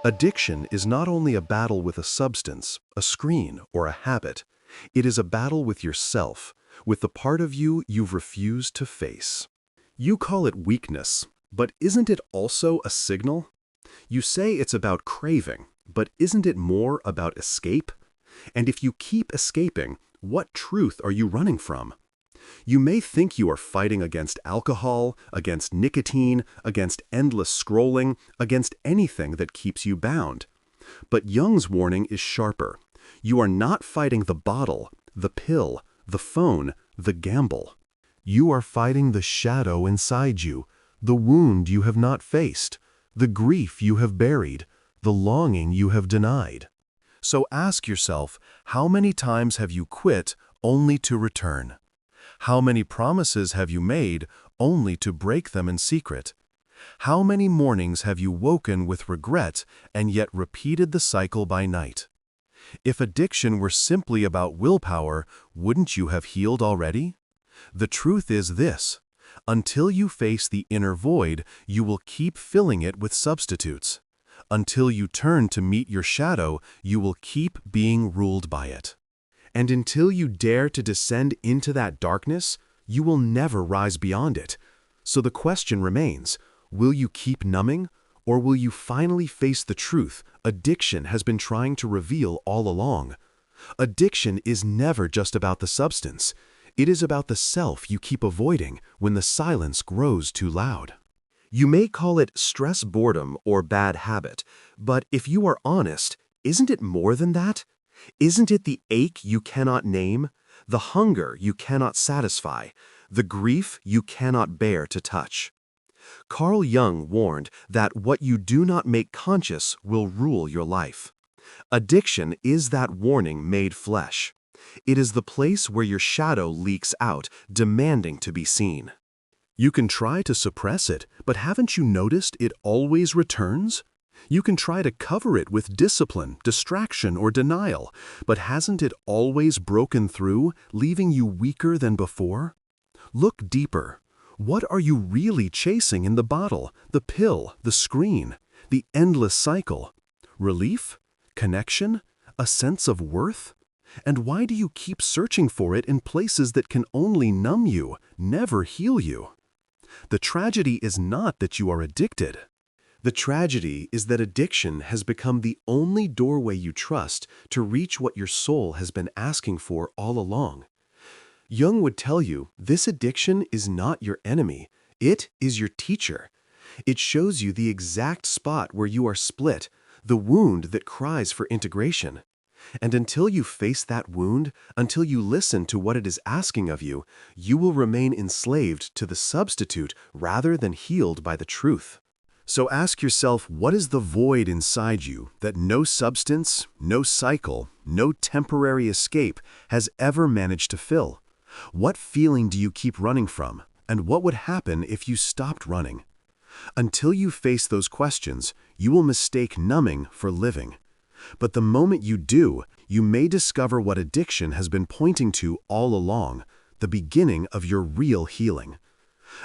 Addiction is not only a battle with a substance, a screen, or a habit. It is a battle with yourself, with the part of you you've refused to face. You call it weakness, but isn't it also a signal? You say it's about craving, but isn't it more about escape? And if you keep escaping, what truth are you running from? You may think you are fighting against alcohol, against nicotine, against endless scrolling, against anything that keeps you bound. But Jung's warning is sharper. You are not fighting the bottle, the pill, the phone, the gamble. You are fighting the shadow inside you, the wound you have not faced, the grief you have buried, the longing you have denied. So ask yourself, how many times have you quit only to return? How many promises have you made only to break them in secret? How many mornings have you woken with regret and yet repeated the cycle by night? If addiction were simply about willpower, wouldn't you have healed already? The truth is this: until you face the inner void, you will keep filling it with substitutes. Until you turn to meet your shadow, you will keep being ruled by it. And until you dare to descend into that darkness, you will never rise beyond it. So the question remains, will you keep numbing, or will you finally face the truth addiction has been trying to reveal all along? Addiction is never just about the substance. It is about the self you keep avoiding when the silence grows too loud. You may call it stress boredom or bad habit, but if you are honest, isn't it more than that? Isn't it the ache you cannot name, the hunger you cannot satisfy, the grief you cannot bear to touch? Carl Jung warned that what you do not make conscious will rule your life. Addiction is that warning made flesh. It is the place where your shadow leaks out, demanding to be seen. You can try to suppress it, but haven't you noticed it always returns? You can try to cover it with discipline, distraction, or denial, but hasn't it always broken through, leaving you weaker than before? Look deeper. What are you really chasing in the bottle, the pill, the screen, the endless cycle? Relief? Connection? A sense of worth? And why do you keep searching for it in places that can only numb you, never heal you? The tragedy is not that you are addicted. The tragedy is that addiction has become the only doorway you trust to reach what your soul has been asking for all along. Jung would tell you this addiction is not your enemy, it is your teacher. It shows you the exact spot where you are split, the wound that cries for integration. And until you face that wound, until you listen to what it is asking of you, you will remain enslaved to the substitute rather than healed by the truth. So ask yourself, what is the void inside you that no substance, no cycle, no temporary escape has ever managed to fill? What feeling do you keep running from, and what would happen if you stopped running? Until you face those questions, you will mistake numbing for living. But the moment you do, you may discover what addiction has been pointing to all along, the beginning of your real healing.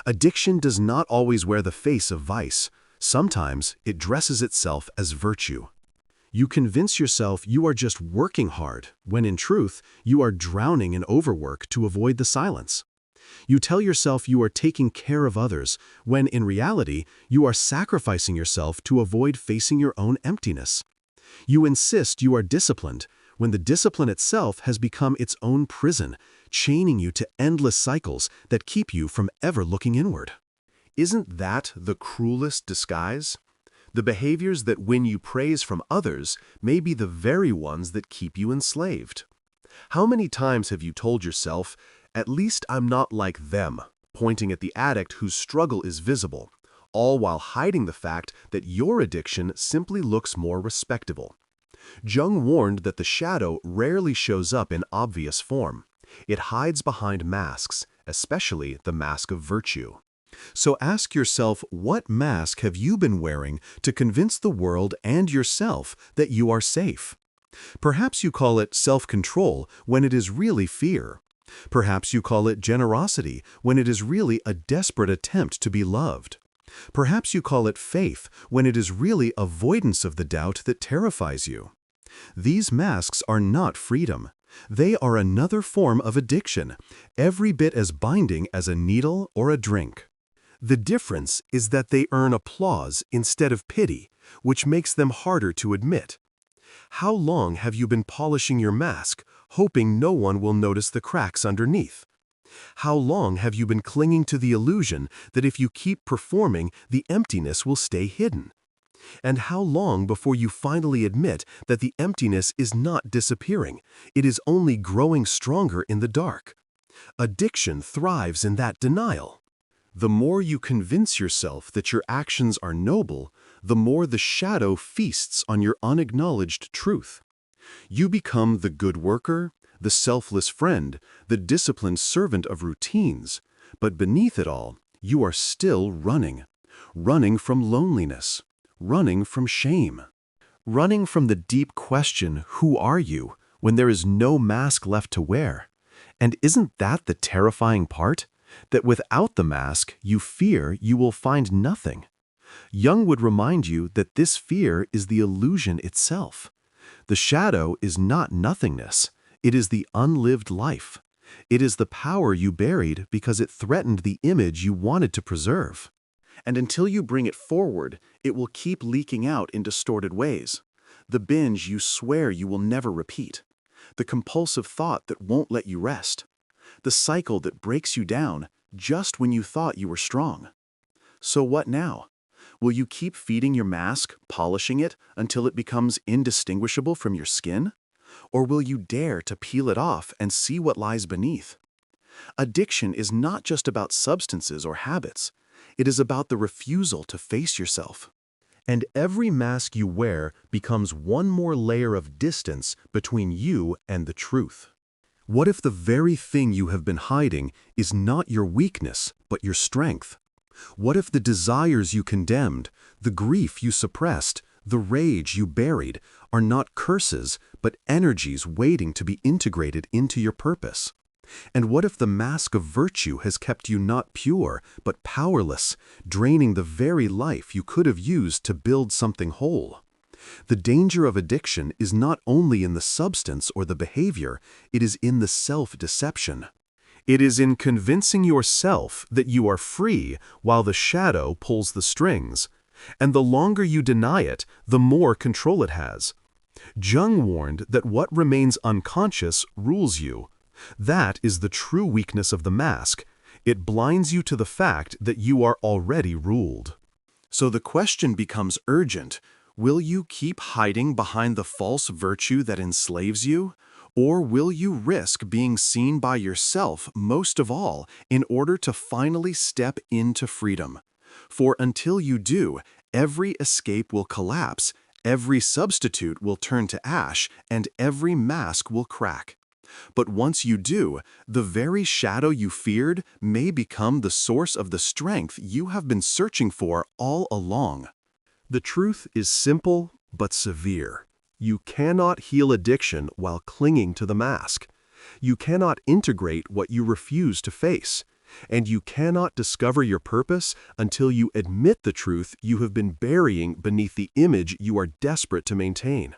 Addiction does not always wear the face of vice. Sometimes it dresses itself as virtue. You convince yourself you are just working hard, when in truth, you are drowning in overwork to avoid the silence. You tell yourself you are taking care of others, when in reality, you are sacrificing yourself to avoid facing your own emptiness. You insist you are disciplined, when the discipline itself has become its own prison, chaining you to endless cycles that keep you from ever looking inward. Isn't that the cruelest disguise? The behaviors that win you praise from others may be the very ones that keep you enslaved. How many times have you told yourself, "At least I'm not like them," pointing at the addict whose struggle is visible, all while hiding the fact that your addiction simply looks more respectable? Jung warned that the shadow rarely shows up in obvious form. It hides behind masks, especially the mask of virtue. So ask yourself, what mask have you been wearing to convince the world and yourself that you are safe? Perhaps you call it self-control when it is really fear. Perhaps you call it generosity when it is really a desperate attempt to be loved. Perhaps you call it faith when it is really avoidance of the doubt that terrifies you. These masks are not freedom. They are another form of addiction, every bit as binding as a needle or a drink. The difference is that they earn applause instead of pity, which makes them harder to admit. How long have you been polishing your mask, hoping no one will notice the cracks underneath? How long have you been clinging to the illusion that if you keep performing, the emptiness will stay hidden? And how long before you finally admit that the emptiness is not disappearing, it is only growing stronger in the dark? Addiction thrives in that denial. The more you convince yourself that your actions are noble, the more the shadow feasts on your unacknowledged truth. You become the good worker, the selfless friend, the disciplined servant of routines, but beneath it all, you are still running from loneliness, running from shame, running from the deep question, who are you, when there is no mask left to wear? And isn't that the terrifying part? That without the mask, you fear you will find nothing. Jung would remind you that this fear is the illusion itself. The shadow is not nothingness. It is the unlived life. It is the power you buried because it threatened the image you wanted to preserve. And until you bring it forward, it will keep leaking out in distorted ways. The binge you swear you will never repeat. The compulsive thought that won't let you rest. The cycle that breaks you down just when you thought you were strong. So what now? Will you keep feeding your mask, polishing it, until it becomes indistinguishable from your skin? Or will you dare to peel it off and see what lies beneath? Addiction is not just about substances or habits. It is about the refusal to face yourself. And every mask you wear becomes one more layer of distance between you and the truth. What if the very thing you have been hiding is not your weakness, but your strength? What if the desires you condemned, the grief you suppressed, the rage you buried are not curses, but energies waiting to be integrated into your purpose? And what if the mask of virtue has kept you not pure, but powerless, draining the very life you could have used to build something whole? The danger of addiction is not only in the substance or the behavior, it is in the self-deception. It is in convincing yourself that you are free while the shadow pulls the strings. And the longer you deny it, the more control it has. Jung warned that what remains unconscious rules you. That is the true weakness of the mask. It blinds you to the fact that you are already ruled. So the question becomes urgent. Will you keep hiding behind the false virtue that enslaves you? Or will you risk being seen by yourself most of all in order to finally step into freedom? For until you do, every escape will collapse, every substitute will turn to ash, and every mask will crack. But once you do, the very shadow you feared may become the source of the strength you have been searching for all along. The truth is simple but severe. You cannot heal addiction while clinging to the mask. You cannot integrate what you refuse to face. And you cannot discover your purpose until you admit the truth you have been burying beneath the image you are desperate to maintain.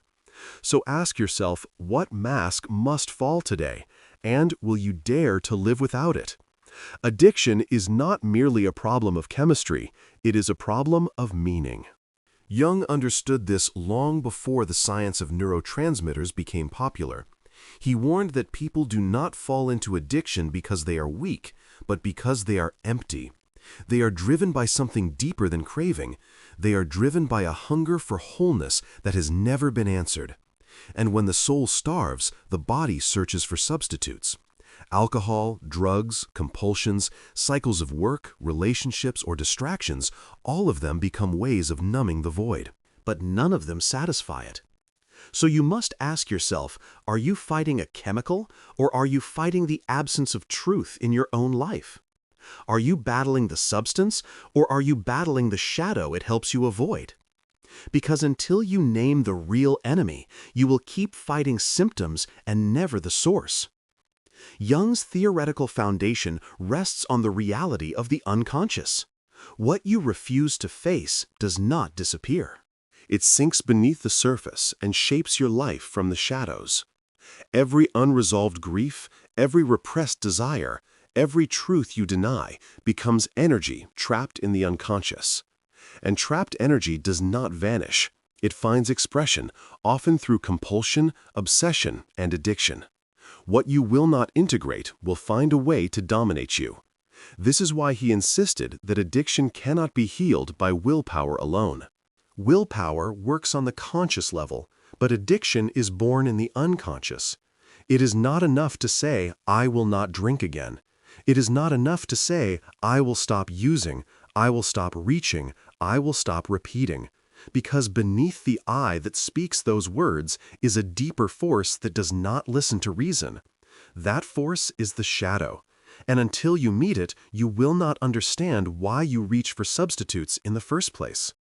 So ask yourself, what mask must fall today, and will you dare to live without it? Addiction is not merely a problem of chemistry, it is a problem of meaning. Jung understood this long before the science of neurotransmitters became popular. He warned that people do not fall into addiction because they are weak, but because they are empty. They are driven by something deeper than craving. They are driven by a hunger for wholeness that has never been answered. And when the soul starves, the body searches for substitutes. Alcohol, drugs, compulsions, cycles of work, relationships, or distractions, all of them become ways of numbing the void. But none of them satisfy it. So you must ask yourself, are you fighting a chemical, or are you fighting the absence of truth in your own life? Are you battling the substance, or are you battling the shadow it helps you avoid? Because until you name the real enemy, you will keep fighting symptoms and never the source. Jung's theoretical foundation rests on the reality of the unconscious. What you refuse to face does not disappear. It sinks beneath the surface and shapes your life from the shadows. Every unresolved grief, every repressed desire, every truth you deny becomes energy trapped in the unconscious. And trapped energy does not vanish. It finds expression, often through compulsion, obsession, and addiction. What you will not integrate will find a way to dominate you. This is why he insisted that addiction cannot be healed by willpower alone. Willpower works on the conscious level, but addiction is born in the unconscious. It is not enough to say, "I will not drink again." It is not enough to say, "I will stop using, I will stop reaching, I will stop repeating." Because beneath the "I" that speaks those words is a deeper force that does not listen to reason. That force is the shadow. And until you meet it, you will not understand why you reach for substitutes in the first place.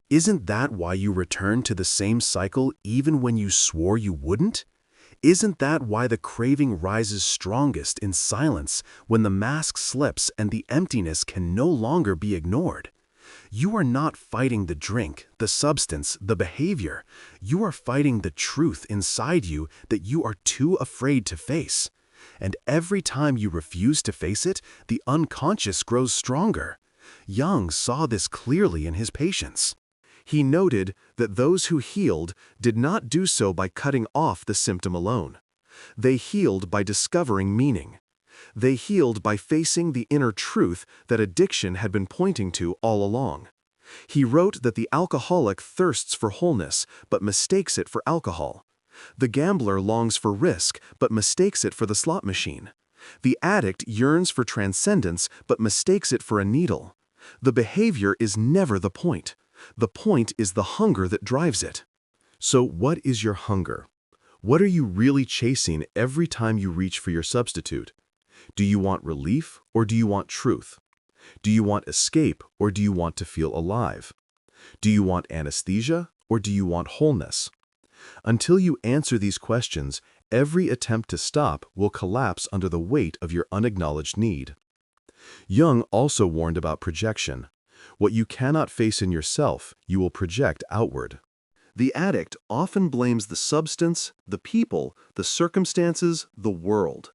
Isn't that why you return to the same cycle even when you swore you wouldn't? Isn't that why the craving rises strongest in silence when the mask slips and the emptiness can no longer be ignored? You are not fighting the drink, the substance, the behavior. You are fighting the truth inside you that you are too afraid to face. And every time you refuse to face it, the unconscious grows stronger. Jung saw this clearly in his patients. He noted that those who healed did not do so by cutting off the symptom alone. They healed by discovering meaning. They healed by facing the inner truth that addiction had been pointing to all along. He wrote that the alcoholic thirsts for wholeness but mistakes it for alcohol. The gambler longs for risk but mistakes it for the slot machine. The addict yearns for transcendence but mistakes it for a needle. The behavior is never the point. The point is the hunger that drives it. So what is your hunger? What are you really chasing every time you reach for your substitute? Do you want relief or do you want truth? Do you want escape or do you want to feel alive? Do you want anesthesia or do you want wholeness? Until you answer these questions, every attempt to stop will collapse under the weight of your unacknowledged need. Jung also warned about projection. What you cannot face in yourself, you will project outward. The addict often blames the substance, the people, the circumstances, the world.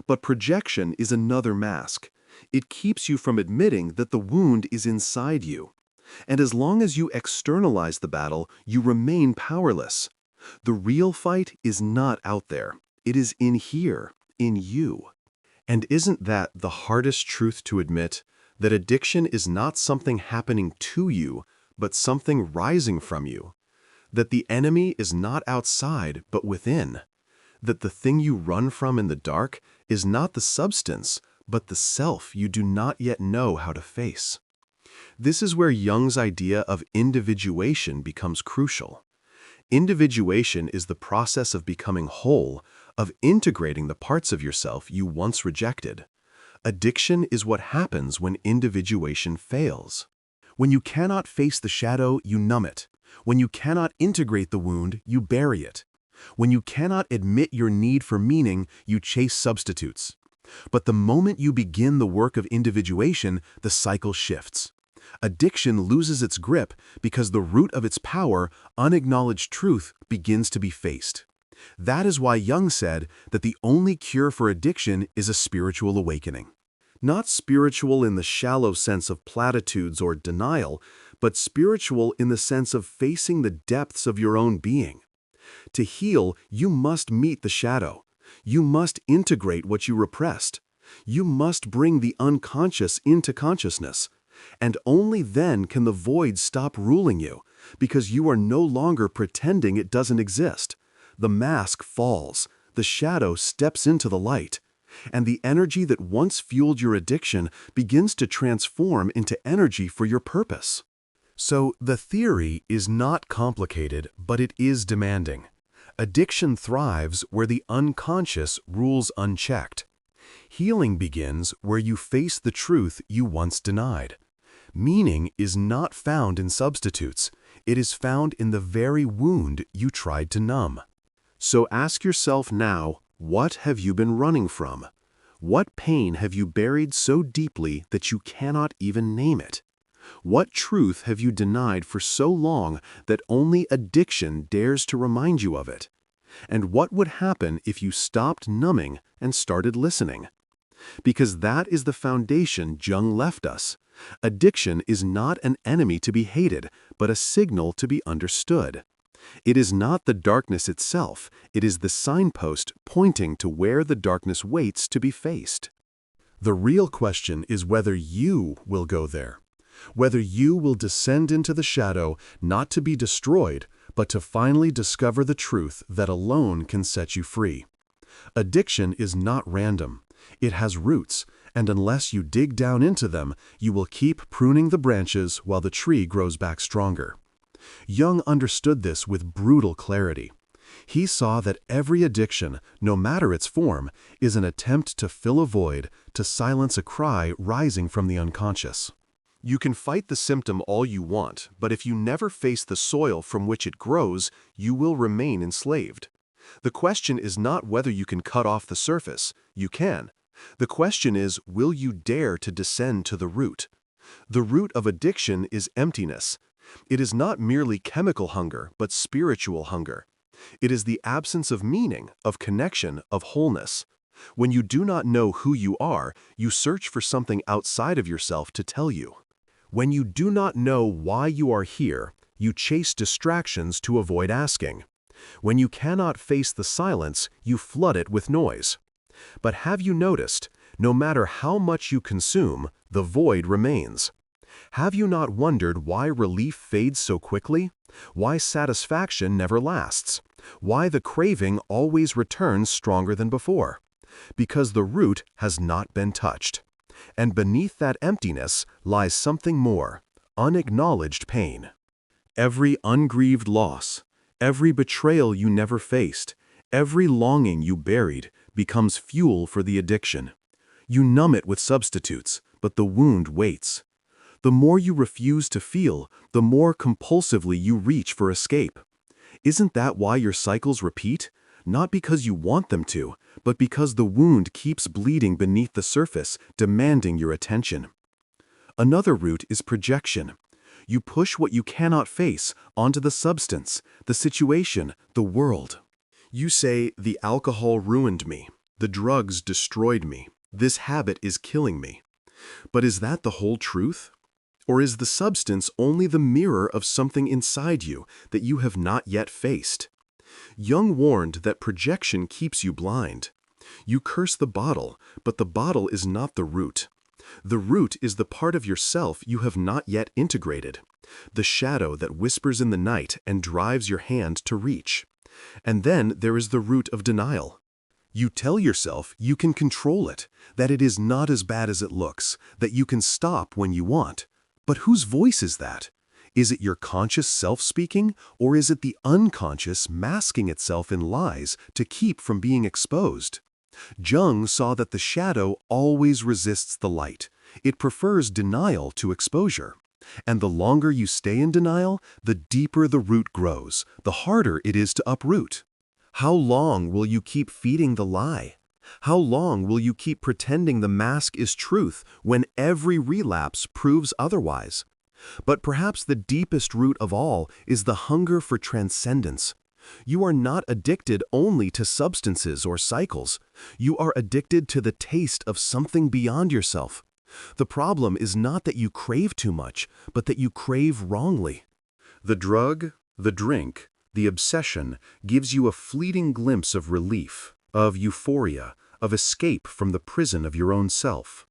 But projection is another mask. It keeps you from admitting that the wound is inside you. And as long as you externalize the battle, you remain powerless. The real fight is not out there. It is in here, in you. And isn't that the hardest truth to admit? That addiction is not something happening to you, but something rising from you. That the enemy is not outside, but within. That the thing you run from in the dark is not the substance, but the self you do not yet know how to face. This is where Jung's idea of individuation becomes crucial. Individuation is the process of becoming whole, of integrating the parts of yourself you once rejected. Addiction is what happens when individuation fails. When you cannot face the shadow, you numb it. When you cannot integrate the wound, you bury it. When you cannot admit your need for meaning, you chase substitutes. But the moment you begin the work of individuation, the cycle shifts. Addiction loses its grip because the root of its power, unacknowledged truth, begins to be faced. That is why Jung said that the only cure for addiction is a spiritual awakening. Not spiritual in the shallow sense of platitudes or denial, but spiritual in the sense of facing the depths of your own being. To heal, you must meet the shadow. You must integrate what you repressed. You must bring the unconscious into consciousness. And only then can the void stop ruling you, because you are no longer pretending it doesn't exist. The mask falls, the shadow steps into the light, and the energy that once fueled your addiction begins to transform into energy for your purpose. So the theory is not complicated, but it is demanding. Addiction thrives where the unconscious rules unchecked. Healing begins where you face the truth you once denied. Meaning is not found in substitutes. It is found in the very wound you tried to numb. So ask yourself now, what have you been running from? What pain have you buried so deeply that you cannot even name it? What truth have you denied for so long that only addiction dares to remind you of it? And what would happen if you stopped numbing and started listening? Because that is the foundation Jung left us. Addiction is not an enemy to be hated, but a signal to be understood. It is not the darkness itself, it is the signpost pointing to where the darkness waits to be faced. The real question is whether you will go there, whether you will descend into the shadow not to be destroyed, but to finally discover the truth that alone can set you free. Addiction is not random. It has roots, and unless you dig down into them, you will keep pruning the branches while the tree grows back stronger. Jung understood this with brutal clarity. He saw that every addiction, no matter its form, is an attempt to fill a void, to silence a cry rising from the unconscious. You can fight the symptom all you want, but if you never face the soil from which it grows, you will remain enslaved. The question is not whether you can cut off the surface. You can. The question is, will you dare to descend to the root? The root of addiction is emptiness. It is not merely chemical hunger, but spiritual hunger. It is the absence of meaning, of connection, of wholeness. When you do not know who you are, you search for something outside of yourself to tell you. When you do not know why you are here, you chase distractions to avoid asking. When you cannot face the silence, you flood it with noise. But have you noticed, no matter how much you consume, the void remains? Have you not wondered why relief fades so quickly? Why satisfaction never lasts? Why the craving always returns stronger than before? Because the root has not been touched. And beneath that emptiness lies something more, unacknowledged pain. Every ungrieved loss, every betrayal you never faced, every longing you buried becomes fuel for the addiction. You numb it with substitutes, but the wound waits. The more you refuse to feel, the more compulsively you reach for escape. Isn't that why your cycles repeat? Not because you want them to, but because the wound keeps bleeding beneath the surface, demanding your attention. Another root is projection. You push what you cannot face onto the substance, the situation, the world. You say, the alcohol ruined me, the drugs destroyed me, this habit is killing me. But is that the whole truth? Or is the substance only the mirror of something inside you that you have not yet faced? Jung warned that projection keeps you blind. You curse the bottle, but the bottle is not the root. The root is the part of yourself you have not yet integrated, the shadow that whispers in the night and drives your hand to reach. And then there is the root of denial. You tell yourself you can control it, that it is not as bad as it looks, that you can stop when you want. But whose voice is that? Is it your conscious self speaking, or is it the unconscious masking itself in lies to keep from being exposed? Jung saw that the shadow always resists the light. It prefers denial to exposure. And the longer you stay in denial, the deeper the root grows, the harder it is to uproot. How long will you keep feeding the lie? How long will you keep pretending the mask is truth when every relapse proves otherwise? But perhaps the deepest root of all is the hunger for transcendence. You are not addicted only to substances or cycles. You are addicted to the taste of something beyond yourself. The problem is not that you crave too much, but that you crave wrongly. The drug, the drink, the obsession gives you a fleeting glimpse of relief, of euphoria, of escape from the prison of your own self.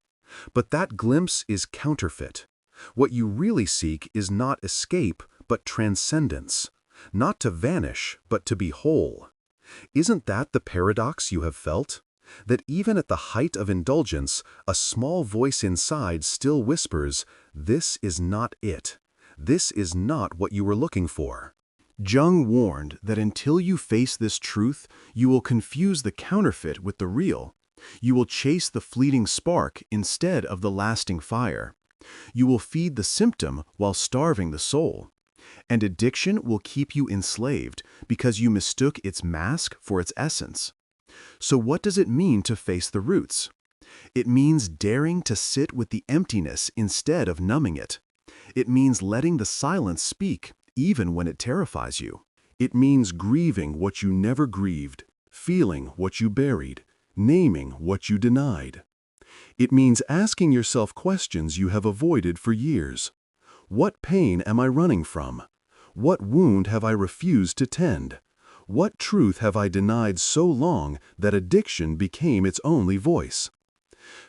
But that glimpse is counterfeit. What you really seek is not escape, but transcendence. Not to vanish, but to be whole. Isn't that the paradox you have felt? That even at the height of indulgence, a small voice inside still whispers, "This is not it. This is not what you were looking for." Jung warned that until you face this truth, you will confuse the counterfeit with the real. You will chase the fleeting spark instead of the lasting fire. You will feed the symptom while starving the soul. And addiction will keep you enslaved because you mistook its mask for its essence. So what does it mean to face the roots? It means daring to sit with the emptiness instead of numbing it. It means letting the silence speak, even when it terrifies you. It means grieving what you never grieved, feeling what you buried, naming what you denied. It means asking yourself questions you have avoided for years. What pain am I running from? What wound have I refused to tend? What truth have I denied so long that addiction became its only voice?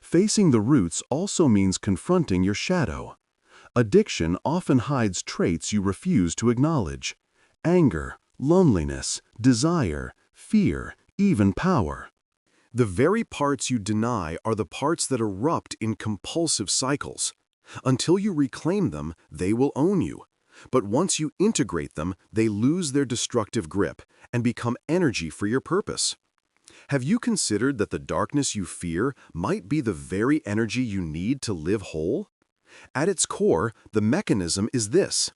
Facing the roots also means confronting your shadow. Addiction often hides traits you refuse to acknowledge: anger, loneliness, desire, fear, even power. The very parts you deny are the parts that erupt in compulsive cycles. Until you reclaim them, they will own you. But once you integrate them, they lose their destructive grip and become energy for your purpose. Have you considered that the darkness you fear might be the very energy you need to live whole? At its core, the mechanism is this: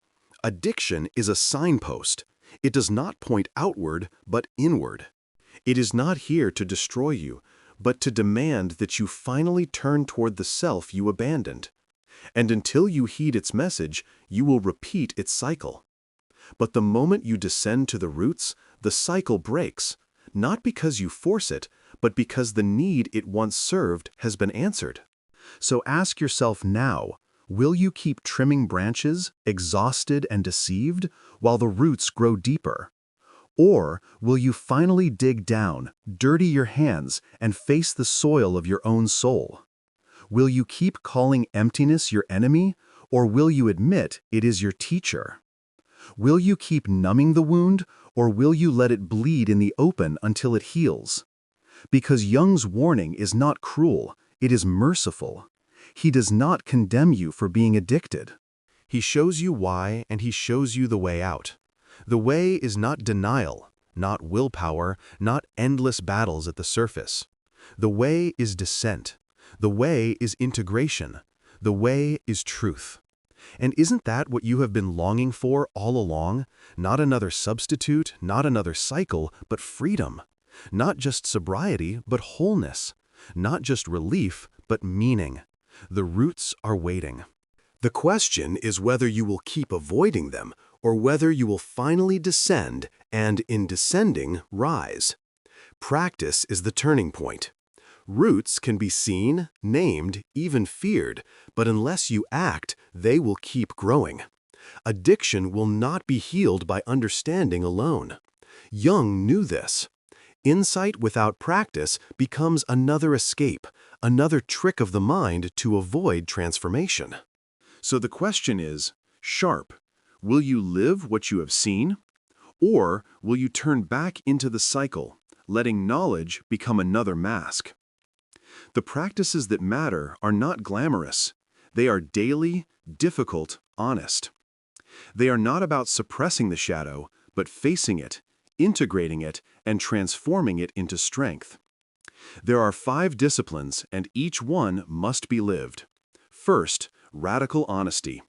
addiction is a signpost. It does not point outward, but inward. It is not here to destroy you, but to demand that you finally turn toward the self you abandoned. And until you heed its message, you will repeat its cycle. But the moment you descend to the roots, the cycle breaks, not because you force it, but because the need it once served has been answered. So ask yourself now, will you keep trimming branches, exhausted and deceived, while the roots grow deeper? Or will you finally dig down, dirty your hands, and face the soil of your own soul? Will you keep calling emptiness your enemy, or will you admit it is your teacher? Will you keep numbing the wound, or will you let it bleed in the open until it heals? Because Jung's warning is not cruel, it is merciful. He does not condemn you for being addicted. He shows you why, and he shows you the way out. The way is not denial, not willpower, not endless battles at the surface. The way is descent. The way is integration. The way is truth. And isn't that what you have been longing for all along? Not another substitute, not another cycle, but freedom. Not just sobriety, but wholeness. Not just relief, but meaning. The roots are waiting. The question is whether you will keep avoiding them, or whether you will finally descend and, in descending, rise. Practice is the turning point. Roots can be seen, named, even feared, but unless you act, they will keep growing. Addiction will not be healed by understanding alone. Jung knew this. Insight without practice becomes another escape, another trick of the mind to avoid transformation. So the question is, sharp, will you live what you have seen? Or will you turn back into the cycle, letting knowledge become another mask? The practices that matter are not glamorous. They are daily, difficult, honest. They are not about suppressing the shadow, but facing it, integrating it, and transforming it into strength. There are 5 disciplines, and each one must be lived. First, radical honesty.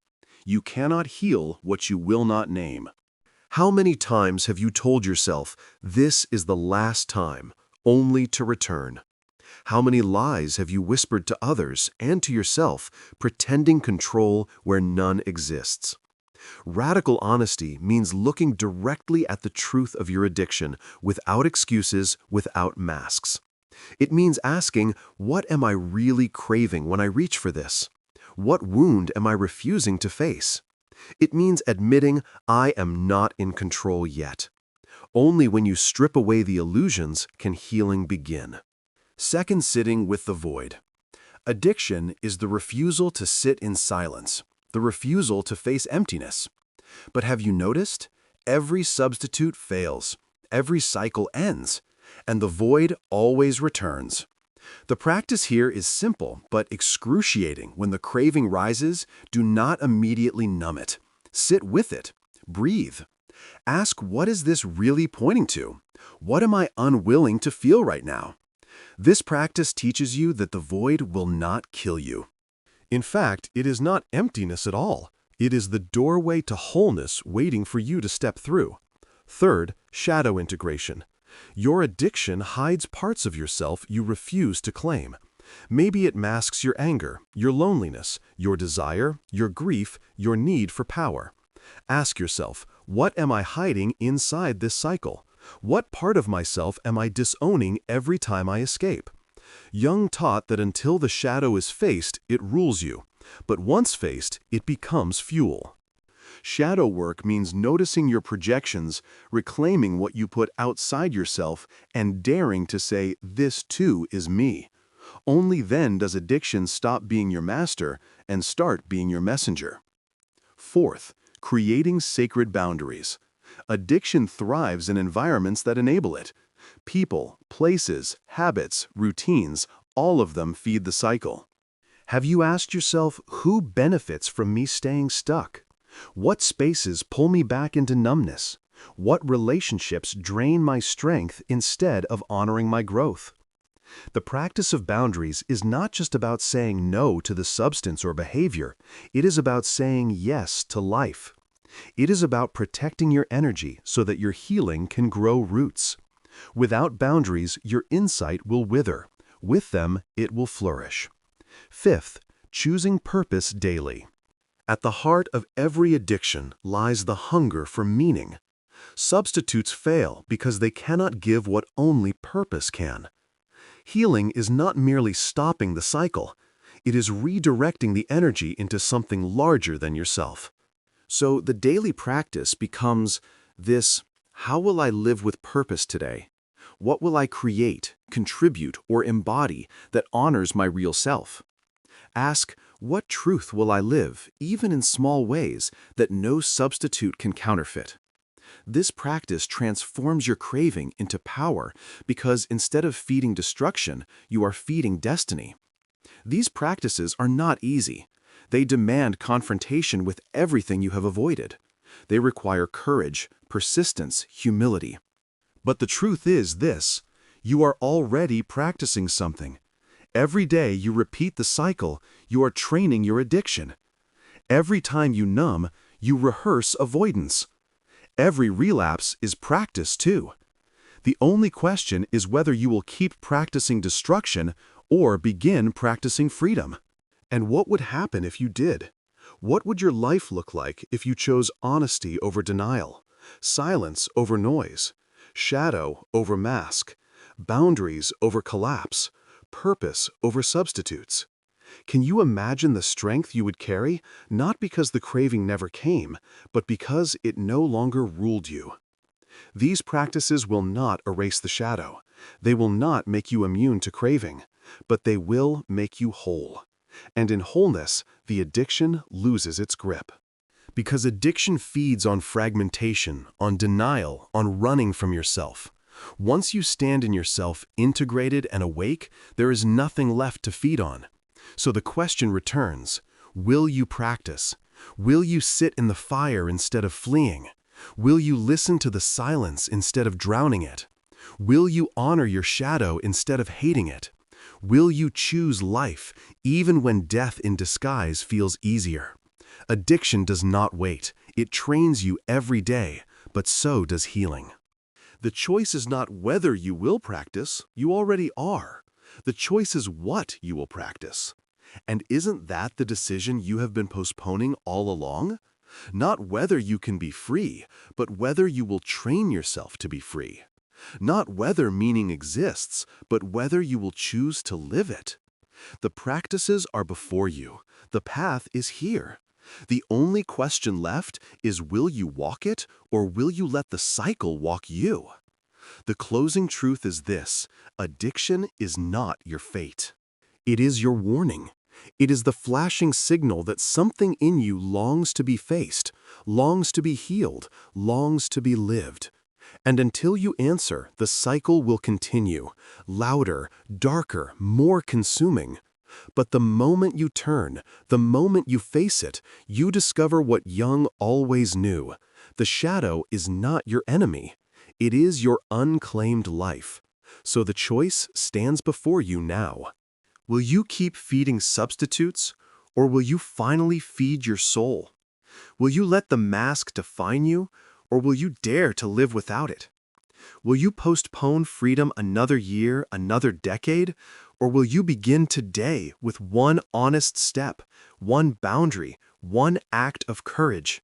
You cannot heal what you will not name. How many times have you told yourself, this is the last time, only to return? How many lies have you whispered to others and to yourself, pretending control where none exists? Radical honesty means looking directly at the truth of your addiction, without excuses, without masks. It means asking, what am I really craving when I reach for this? What wound am I refusing to face? It means admitting, I am not in control yet. Only when you strip away the illusions can healing begin. Second, sitting with the void. Addiction is the refusal to sit in silence, the refusal to face emptiness. But have you noticed? Every substitute fails, every cycle ends, and the void always returns. The practice here is simple but excruciating. When the craving rises, do not immediately numb it. Sit with it. Breathe. Ask, what is this really pointing to? What am I unwilling to feel right now? This practice teaches you that the void will not kill you. In fact, it is not emptiness at all. It is the doorway to wholeness waiting for you to step through. Third, shadow integration. Your addiction hides parts of yourself you refuse to claim. Maybe it masks your anger, your loneliness, your desire, your grief, your need for power. Ask yourself, what am I hiding inside this cycle? What part of myself am I disowning every time I escape? Jung taught that until the shadow is faced, it rules you, but once faced, it becomes fuel. Shadow work means noticing your projections, reclaiming what you put outside yourself, and daring to say, "This too is me." Only then does addiction stop being your master and start being your messenger. Fourth, creating sacred boundaries. Addiction thrives in environments that enable it. People, places, habits, routines, all of them feed the cycle. Have you asked yourself, who benefits from me staying stuck? What spaces pull me back into numbness? What relationships drain my strength instead of honoring my growth? The practice of boundaries is not just about saying no to the substance or behavior. It is about saying yes to life. It is about protecting your energy so that your healing can grow roots. Without boundaries, your insight will wither. With them, it will flourish. Fifth, choosing purpose daily. At the heart of every addiction lies the hunger for meaning. Substitutes fail because they cannot give what only purpose can. Healing is not merely stopping the cycle. It is redirecting the energy into something larger than yourself. So the daily practice becomes this: how will I live with purpose today? What will I create, contribute, or embody that honors my real self? Ask, what truth will I live, even in small ways, that no substitute can counterfeit? This practice transforms your craving into power because instead of feeding destruction, you are feeding destiny. These practices are not easy. They demand confrontation with everything you have avoided. They require courage, persistence, humility. But the truth is this: you are already practicing something. Every day you repeat the cycle, you are training your addiction. Every time you numb, you rehearse avoidance. Every relapse is practice too. The only question is whether you will keep practicing destruction or begin practicing freedom. And what would happen if you did? What would your life look like if you chose honesty over denial, silence over noise, shadow over mask, boundaries over collapse, purpose over substitutes? Can you imagine the strength you would carry, not because the craving never came, but because it no longer ruled you? These practices will not erase the shadow. They will not make you immune to craving, but they will make you whole. And in wholeness, the addiction loses its grip. Because addiction feeds on fragmentation, on denial, on running from yourself. Once you stand in yourself, integrated and awake, there is nothing left to feed on. So the question returns: will you practice? Will you sit in the fire instead of fleeing? Will you listen to the silence instead of drowning it? Will you honor your shadow instead of hating it? Will you choose life even when death in disguise feels easier? Addiction does not wait. It trains you every day, but so does healing. The choice is not whether you will practice, you already are. The choice is what you will practice. And isn't that the decision you have been postponing all along? Not whether you can be free, but whether you will train yourself to be free. Not whether meaning exists, but whether you will choose to live it. The practices are before you. The path is here. The only question left is, will you walk it, or will you let the cycle walk you? The closing truth is this: addiction is not your fate. It is your warning. It is the flashing signal that something in you longs to be faced, longs to be healed, longs to be lived. And until you answer, the cycle will continue, louder, darker, more consuming. But the moment you turn, the moment you face it, you discover what Jung always knew: the shadow is not your enemy. It is your unclaimed life. So the choice stands before you now. Will you keep feeding substitutes, or will you finally feed your soul? Will you let the mask define you, or will you dare to live without it? Will you postpone freedom another year, another decade, Or will you begin today with one honest step, one boundary, one act of courage?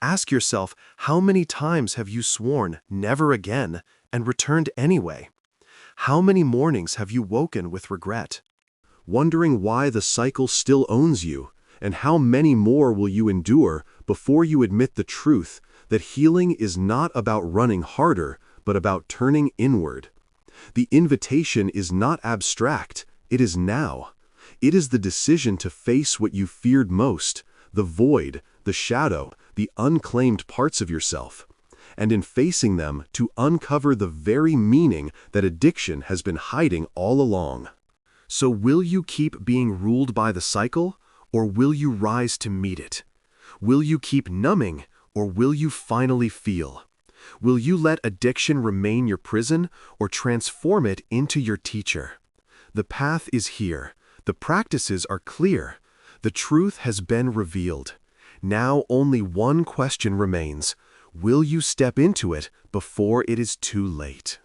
Ask yourself, how many times have you sworn never again and returned anyway? How many mornings have you woken with regret, wondering why the cycle still owns you, and how many more will you endure before you admit the truth that healing is not about running harder, but about turning inward? The invitation is not abstract, it is now. It is the decision to face what you feared most, the void, the shadow, the unclaimed parts of yourself, and in facing them to uncover the very meaning that addiction has been hiding all along. So will you keep being ruled by the cycle, or will you rise to meet it? Will you keep numbing, or will you finally feel? Will you let addiction remain your prison, or transform it into your teacher? The path is here. The practices are clear. The truth has been revealed. Now only one question remains. Will you step into it before it is too late?